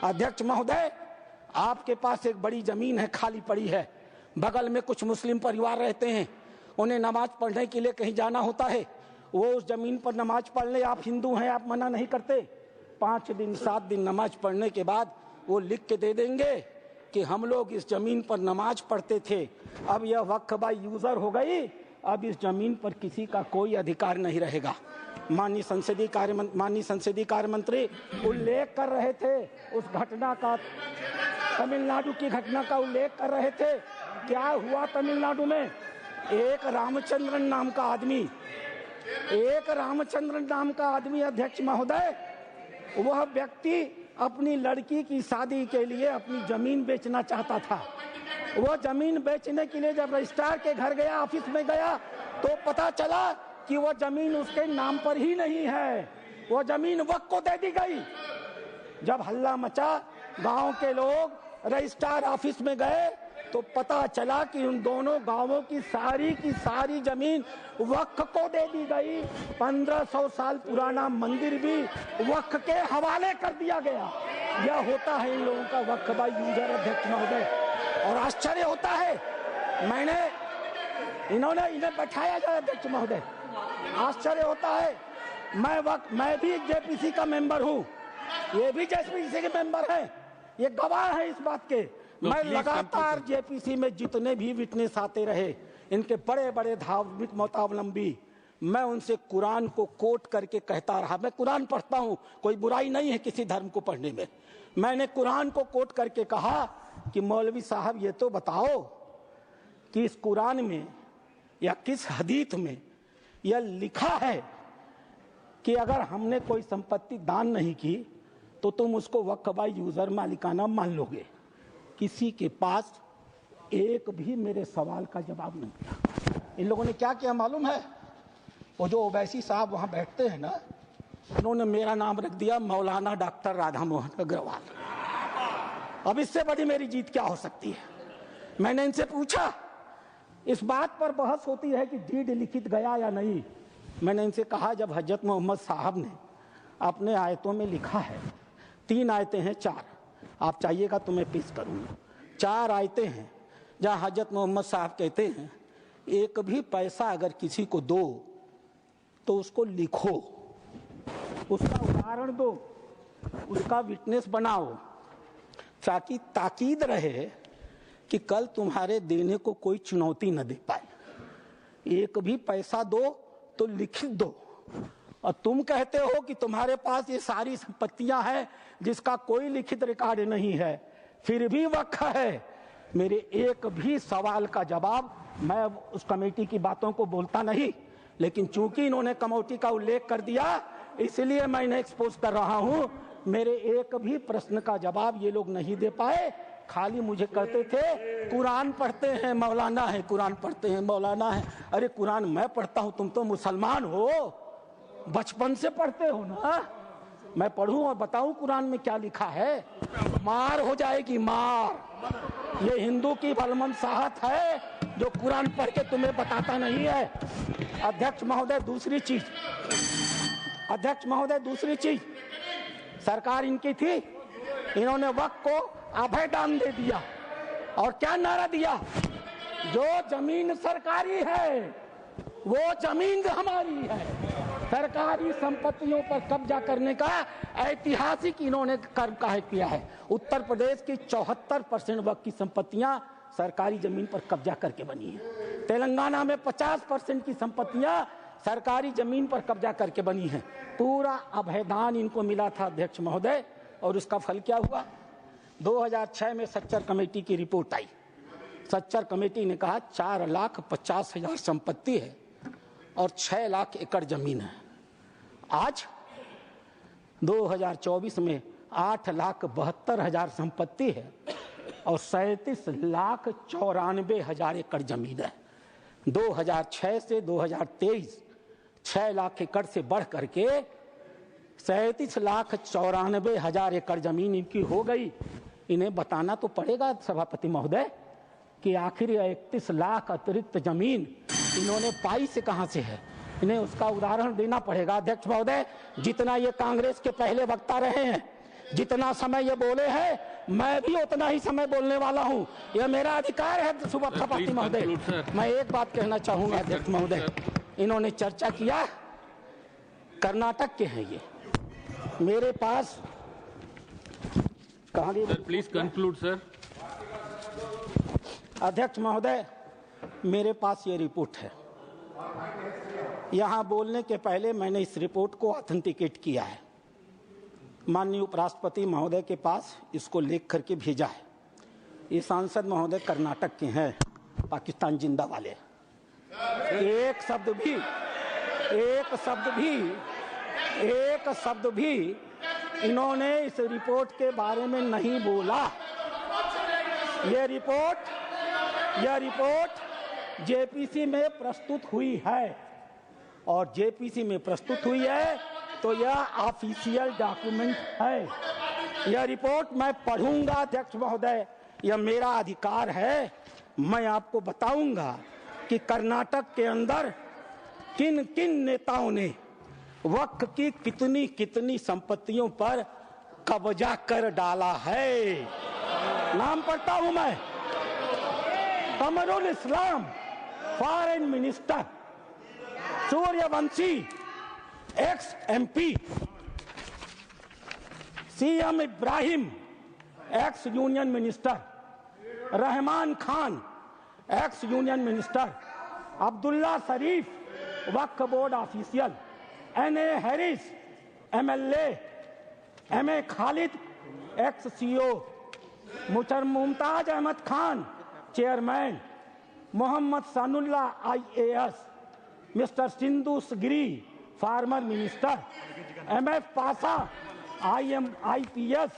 अध्यक्ष महोदय, आपके पास एक बड़ी जमीन है, खाली पड़ी है, बगल में कुछ मुस्लिम परिवार रहते हैं, उन्हें नमाज पढ़ने के लिए कहीं जाना होता है, वो उस जमीन पर नमाज पढ़ ले, आप हिंदू हैं, आप मना नहीं करते। 5 दिन 7 दिन नमाज पढ़ने के बाद वो लिख के दे देंगे कि हम लोग इस जमीन पर नमाज पढ़ते थे, अब यह वक्फ बाय यूजर हो गई, अब इस जमीन पर किसी का कोई अधिकार नहीं रहेगा। माननीय संसदीय कार्य मंत्री उल्लेख कर रहे थे उस घटना का, तमिलनाडु की घटना का उल्लेख कर रहे थे। क्या हुआ तमिलनाडु में? एक रामचंद्रन नाम का आदमी अध्यक्ष महोदय, वह व्यक्ति अपनी लड़की की शादी के लिए अपनी जमीन बेचना चाहता था। वो जमीन बेचने के लिए जब रजिस्ट्रार के घर गया, ऑफिस में गया, तो पता चला कि वो जमीन उसके नाम पर ही नहीं है, वो जमीन वक्फ को दे दी गई। जब हल्ला मचा, गांव के लोग रजिस्ट्रार ऑफिस में गए, तो पता चला कि उन दोनों गांवों की सारी जमीन वक्फ को दे दी गई। 1500 साल पुराना मंदिर भी वक्फ के हवाले कर दिया गया। यह होता है इन लोगों का वक्फ बाय यूजर अध्यक्ष महोदय। और आश्चर्य होता है, इन्हें बैठाया जाए अध्यक्ष महोदय, आश्चर्य होता है। मैं भी जेपीसी का मेंबर हूँ, ये भी जेपीसी के मेंबर हैं, ये गवाह है इस बात के। मैं लगातार जेपीसी में जितने भी विटनेस आते रहे, इनके बड़े बड़े धार्मिक मतावलंबी, मैं उनसे कुरान को कोट करके कहता रहा। मैं कुरान पढ़ता हूँ, कोई बुराई नहीं है किसी धर्म को पढ़ने में। मैंने कुरान को कोट करके कहा कि मौलवी साहब ये तो बताओ कि इस कुरान में या किस हदीस में यह लिखा है कि अगर हमने कोई संपत्ति दान नहीं की तो तुम उसको वक्फ बाय यूजर मालिकाना मान लोगे। किसी के पास एक भी मेरे सवाल का जवाब नहीं था। इन लोगों ने क्या किया मालूम है? वो जो ओवैसी साहब वहां बैठते हैं ना, उन्होंने मेरा नाम रख दिया मौलाना डॉक्टर राधा मोहन अग्रवाल। अब इससे बड़ी मेरी जीत क्या हो सकती है? मैंने इनसे पूछा, इस बात पर बहस होती है कि डीड लिखित गया या नहीं। मैंने इनसे कहा, जब हजरत मोहम्मद साहब ने अपने आयतों में लिखा है, 3 आयतें हैं, 4, आप चाहिएगा तो मैं पेश करूंगा। 4 आयतें हैं जहां हजरत मोहम्मद साहब कहते हैं, एक भी पैसा अगर किसी को दो तो उसको लिखो, उसका उदाहरण दो, उसका विटनेस बनाओ, ताकि ताकीद रहे कि कल तुम्हारे देने को कोई चुनौती न दे पाए। एक भी पैसा दो तो लिखित दो। और तुम कहते हो कि तुम्हारे पास ये सारी संपत्तियां हैं जिसका कोई लिखित रिकॉर्ड नहीं है, फिर भी वक्फ है। मेरे एक भी सवाल का जवाब, मैं उस कमेटी की बातों को बोलता नहीं, लेकिन चूंकि इन्होंने कमेटी का उल्लेख कर दिया इसलिए मैं इन्हें एक्सपोज कर रहा हूं। मेरे एक भी प्रश्न का जवाब ये लोग नहीं दे पाए, खाली मुझे कहते थे कुरान पढ़ते हैं मौलाना है, कुरान पढ़ते हैं मौलाना है। अरे कुरान मैं पढ़ता हूं, तुम तो मुसलमान हो, बचपन से पढ़ते हो ना। मैं पढ़ूं और बताऊं कुरान में क्या लिखा है? मार हो जाएगी, मार। ये हिंदू की भलमन साहत है जो कुरान पढ़ के तुम्हें बताता नहीं है। अध्यक्ष महोदय दूसरी चीज, सरकार इनकी थी, इन्होंने वक्फ को अभय दान दे दिया। और क्या नारा दिया? जो जमीन सरकारी है वो जमीन हमारी है। सरकारी संपत्तियों पर कब्जा करने का ऐतिहासिक इन्होंने कर्म काहे किया है। उत्तर प्रदेश की 74% वक्फ की संपत्तियां सरकारी जमीन पर कब्जा करके बनी है। तेलंगाना में 50% की संपत्तियां सरकारी जमीन पर कब्जा करके बनी है। पूरा अभयदान इनको मिला था अध्यक्ष महोदय, और उसका फल क्या हुआ? 2006 में सच्चर कमेटी की रिपोर्ट आई। सच्चर कमेटी ने कहा 4,50,000 संपत्ति है और 6 लाख एकड़ जमीन है। आज 2024 में 8,72,000 संपत्ति है और 37,94,000 एकड़ जमीन है। 2006 से 2023 6 लाख एकड़ से बढ़ करके 37,94,000 एकड़ जमीन इनकी हो गई। इन्हें बताना तो पड़ेगा सभापति महोदय कि आखिर 31 लाख अतिरिक्त जमीन इन्होंने पाई से कहां से है। इन्हें उसका उदाहरण देना पड़ेगा। अध्यक्ष महोदय, जितना ये कांग्रेस के पहले वक्ता रहे हैं, जितना समय ये बोले हैं मैं भी उतना ही समय बोलने वाला हूं। यह मेरा अधिकार है सभापति महोदय। मैं एक बात कहना चाहूंगा अध्यक्ष महोदय, इन्होंने चर्चा किया कर्नाटक के हैं, ये मेरे पास कहाँ गई? Please conclude sir. अध्यक्ष महोदय, मेरे पास ये रिपोर्ट है। यहाँ बोलने के पहले मैंने इस रिपोर्ट को ऑथेंटिकेट किया है, माननीय उपराष्ट्रपति महोदय के पास इसको लिख करके भेजा है। ये सांसद महोदय कर्नाटक के हैं, पाकिस्तान जिंदा वाले। एक शब्द भी इन्होंने इस रिपोर्ट के बारे में नहीं बोला। यह रिपोर्ट जेपीसी में प्रस्तुत हुई है, और जेपीसी में प्रस्तुत हुई है तो यह ऑफिशियल डॉक्यूमेंट है। यह रिपोर्ट मैं पढ़ूंगा अध्यक्ष महोदय, यह मेरा अधिकार है। मैं आपको बताऊंगा कि कर्नाटक के अंदर किन किन नेताओं ने वक्फ की कितनी कितनी संपत्तियों पर कब्जा कर डाला है। नाम पढ़ता हूं मैं। Qamrul Islam foreign minister, Suryavanshi ex MP, CM Ibrahim ex union minister, Rahman Khan ex union minister, Abdullah Sharif वक्फ board official, NA Haris MLA, MA Khalid ex CO, Mumtaz Ahmed Khan chairman, Mohammed Sanaulla IAS, mister Sindhu Giri former minister, MF Pasha IPS,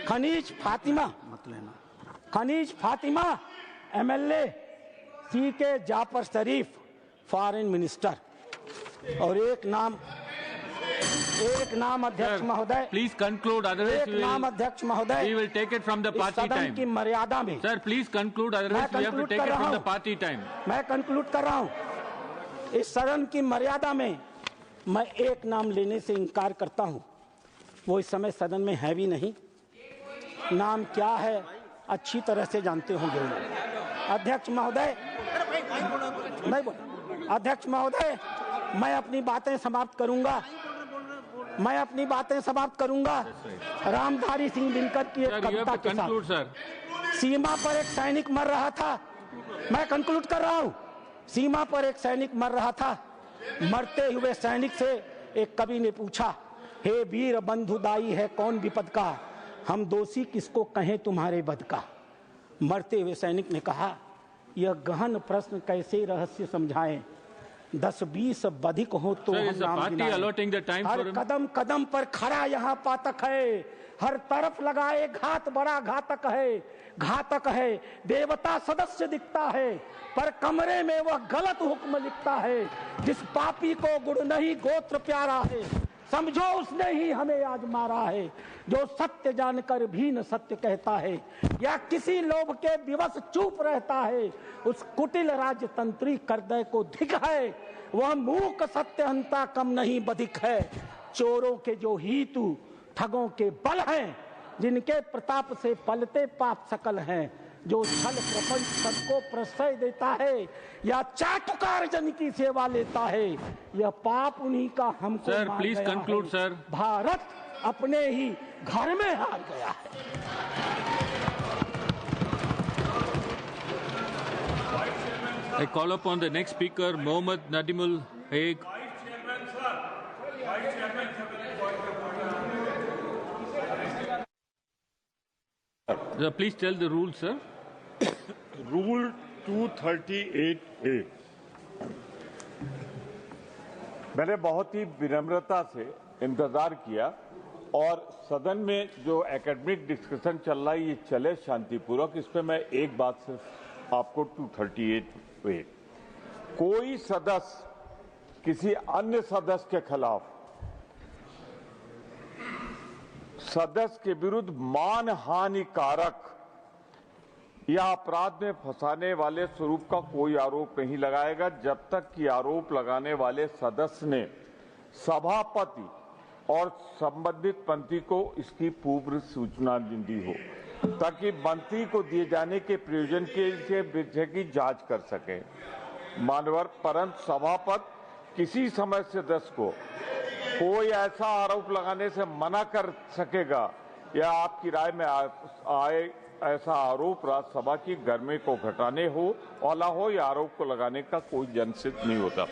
Khaneez Fatima MLA, CK Jaffer Sharief foreign minister. और एक नाम अध्यक्ष महोदय, प्लीज कंक्लूड, एक नाम अध्यक्ष महोदय, we will take it from the party time की मर्यादा में। Sir please conclude, otherwise we have to take it from the party time। मैं कंक्लूड कर रहा हूं। इस सदन की मर्यादा में मैं एक नाम लेने से इनकार करता हूं। वो इस समय सदन में है भी नहीं। नाम क्या है अच्छी तरह से जानते होंगे अध्यक्ष महोदय। नहीं बोल अध्यक्ष महोदय, मैं अपनी बातें समाप्त करूंगा। रामधारी सिंह दिनकर की एक कविता के साथ। सीमा पर एक सैनिक मर रहा था। मैं कंक्लूड कर रहा हूं। सीमा पर एक सैनिक मर रहा था। मरते हुए सैनिक से एक कवि ने पूछा, हे वीर बंधुदाई है कौन विपद का, हम दोषी किसको कहें तुम्हारे बद का। मरते हुए सैनिक ने कहा, यह गहन प्रश्न कैसे रहस्य समझाएं, 10-20 बधिक हो तो हम नाम गिनाएं। हर कदम कदम पर खड़ा यहाँ पातक है, हर तरफ लगाए घात बड़ा घातक है। देवता सदस्य दिखता है पर कमरे में वह गलत हुक्म लिखता है। जिस पापी को गुण नहीं गोत्र प्यारा है, समझो उसने ही हमें आज मारा है। जो सत्य जानकर भी न सत्य कहता है, या किसी लोभ के विवश चुप रहता है, उस कुटिल राजतंत्री करदय को धिक है। वह मूक सत्यहंता कम नहीं बधिक है। चोरों के जो हीतु ठगों के बल हैं, जिनके प्रताप से पलते पाप सकल हैं। जो छल प्रपंच सबको प्रश्रय देता है, या चाटुकार जन की सेवा लेता है, यह पाप उन्हीं का हमको sir please conclude sir. Bharat अपने ही घर में हार गया है। I call upon the next speaker, Mohammad Nadimul Haque. Please tell the rules, sir. Rule 238A। मैंने बहुत ही विनम्रता से इंतजार किया और सदन में जो एकेडमिक डिस्कशन चल रहा है ये चले शांतिपूर्वक। इस पे मैं एक बात सिर्फ आपको 238A, कोई सदस्य किसी अन्य सदस्य के खिलाफ सदस्य के विरुद्ध मानहानिकारक या अपराध में फंसाने वाले स्वरूप का कोई आरोप नहीं लगाएगा, जब तक कि आरोप लगाने वाले सदस्य ने सभापति और संबंधित मंत्री को इसकी पूर्व सूचना दी हो, ताकि मंत्री को दिए जाने के प्रयोजन के विषय की जांच कर सके। मानवर परंतु सभापति किसी समय सदस्य को कोई ऐसा आरोप लगाने से मना कर सकेगा या आपकी राय में आए ऐसा आरोप राज्यसभा की गर्मी को घटाने हो वाला हो या आरोप को लगाने का कोई जनसिद्ध नहीं होता।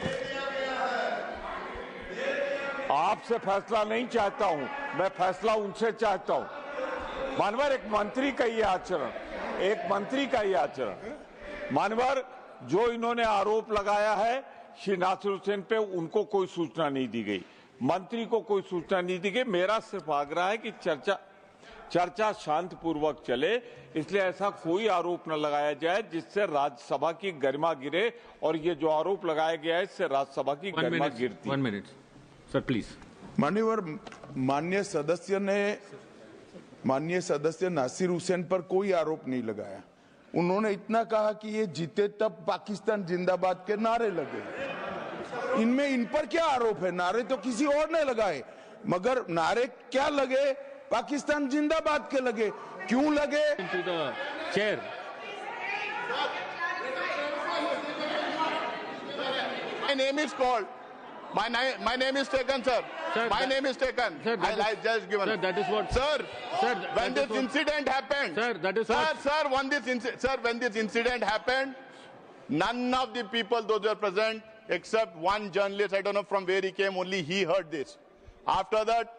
आपसे फैसला नहीं चाहता हूं, मैं फैसला उनसे चाहता हूं। मानवर एक मंत्री का ये आचरण, मानवर जो इन्होंने आरोप लगाया है श्री नासिर हुसैन पे, उनको कोई सूचना नहीं दी गई, मंत्री को कोई सूचना नहीं दी गई। मेरा सिर्फ आग्रह है कि चर्चा शांतिपूर्वक चले, इसलिए ऐसा कोई आरोप न लगाया जाए जिससे राज्यसभा की गरिमा गिरे, और ये जो आरोप लगाया गया है इससे राज्यसभा की गरिमा गिरती है। 1 मिनट सर प्लीज। माननीय सदस्य नासिर हुसैन पर कोई आरोप नहीं लगाया। उन्होंने इतना कहा कि ये जीते तब पाकिस्तान जिंदाबाद के नारे लगे। इनमें इन पर क्या आरोप है? नारे तो किसी और ने लगाए, मगर नारे क्या लगे? पाकिस्तान जिंदाबाद के लगे। क्यों लगे? Chair My name is called. My name is taken, sir. Sir, My name is taken. Sir, I just given. Sir, that is what. Sir, Sir, when this incident happened. Sir, that is what. Sir, when this incident happened, none of the people, those who are present, except one journalist, I don't know from where he came, only he heard this. After that,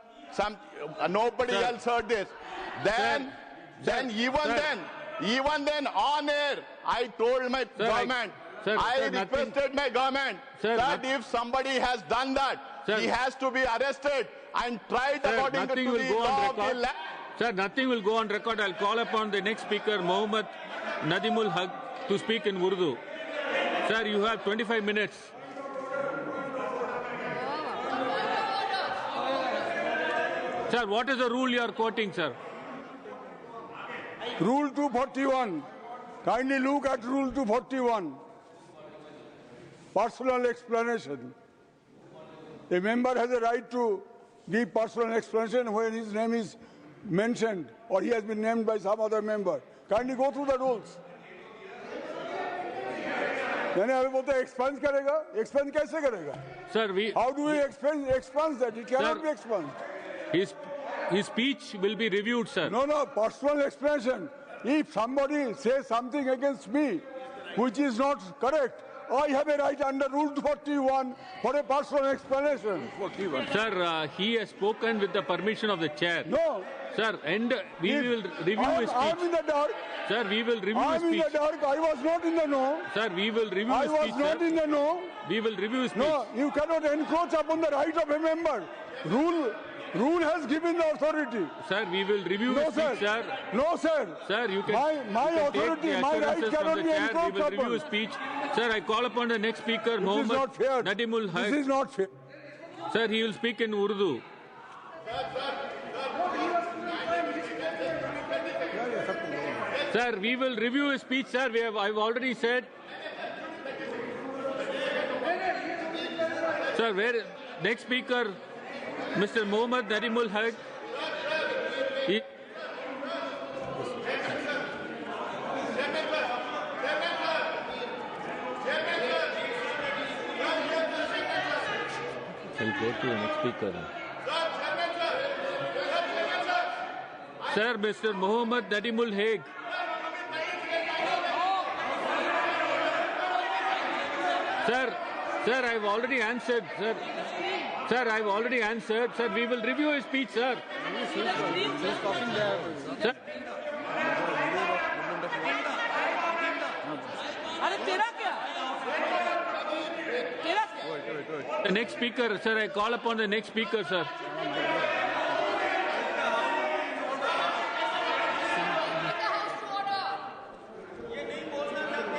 nobody Sir. else heard this. Then even then, on air, I told my government. I requested my government that if somebody has done that, he has to be arrested and tried according to the law of the land. Sir, nothing will go on record. I'll call upon the next speaker, Mohammad Nadimul Haq, to speak in Urdu. Sir, you have 25 minutes. Sir, what is the rule you are quoting, sir? Rule 241. Kindly look at Rule 241. Personal explanation. A member has a right to give personal explanation when his name is mentioned or he has been named by some other member. Kindly go through the rules. यानी अभी बोलते हैं expunge करेगा, expunge कैसे करेगा? Sir, How do we expunge that? It cannot be expunged. His speech will be reviewed, sir. No, personal explanation. If somebody says something against me which is not correct, I have a right under Rule 41 for a personal explanation. Sir, he has spoken with the permission of the chair. No. Sir, and we will review his speech. I am in the dark. Sir, we will review I his am in speech. the dark. I was not in the know. Sir, we will review I his was speech, not sir. in the know. We will review his speech. No, you cannot encroach upon the right of a member. Rule has given the authority. Sir, we will review No, his speech, sir. sir. No, sir. Sir, you can. My you can authority, take the my right assurances cannot from the be chair. We encroached will review upon. his speech. Sir, I call upon the next speaker, This is Mohammad not fair. Nadimul This Haq. is not fair. Sir, he will speak in Urdu. Sir, we will review his speech, sir. I've already said. Sir, next speaker, Mr. Mohammad Nadimul Haq. I'll go to the next speaker. Sir, Mr. Mohammad Nadimul Haq. Sir, I've already answered, sir. Sir, I've already answered. Sir, we will review his speech, sir. Sir. The next speaker, sir, I call upon the next speaker, sir.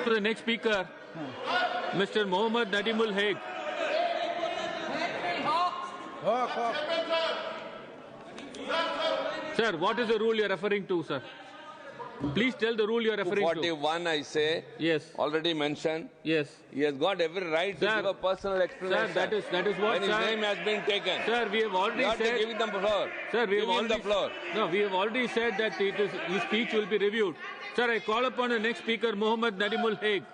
To the next speaker, Mr. Mohammad Nadimul Haq. Sir, what is the rule you are referring to, sir? Please tell the rule you are referring to. 41, I say. Yes. Already mentioned. Yes. He has got every right to Sir, give a personal explanation. Sir, that is what, when his sir, name has been taken. Sir, we have already You have said. to give him the floor. Sir, we give have him already the floor. No, we have already said that his speech will be reviewed. Sir, I call upon the next speaker, Mohammed Nadimul Hague.